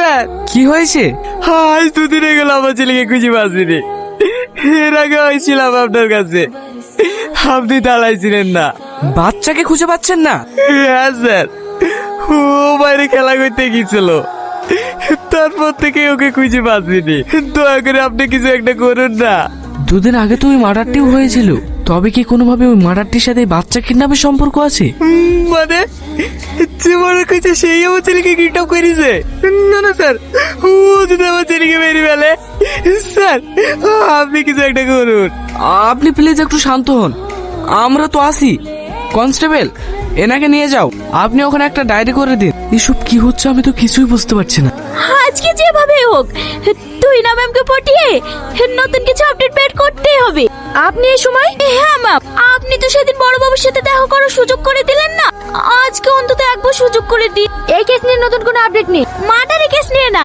Sir. কি হয়েছে? আজ দুদিন হয়ে গেল আমার ছেলেকে খুঁজে পাচ্ছিনি। এর আগে হয়েছিলাম আপনার কাছে, আপনি তালাইছিলেন না। বাচ্চাকে খুঁজে পাচ্ছেন না? হ্যাঁ স্যার, ও বাইরে খেলা করতে গিয়েছিল, তারপর থেকে ওকে খুঁজে পাচ্ছিনি। দয়া করে আপনি কিছু একটা করুন না। দুদিন আগে তো ওই মার্ডারটিও হয়েছিল, তবে কি কোনোভাবে ওই মার্ডারটির সাথে এই বাচ্চা কিডন্যাপের সম্পর্ক আছে? মানে যে মনে করছে সেই আমার ছেলেকে কিডন্যাপ করেছে? না না স্যার, ও যদি আমার ছেলেকে মেরে ফেলে, স্যার আপনি কিছু একটা করুন। আপনি প্লিজ একটু শান্ত হন, আমরা তো আছি। কনস্টেবল, এনাকে নিয়ে যাও, আপনি ওখানে একটা ডায়েরি করে দিন। এসব কি হচ্ছে আমি তো কিছুই বুঝতে পারছি না। আজকে যেভাবে হোক তুই না ম্যামকে পটিয়ে নতুন কিছু আপডেট বের করতেই হবে। আপনি এই সময়? হ্যাঁ ম্যাম, আপনি তো সেদিন বড়বাবুর সাথে দেখা করার সুযোগ করে দিলেন না, আজকে অন্তত একবার সুযোগ করে দিন। এই কেস নিয়ে নতুন কোনো আপডেট নেই, মার্ডারের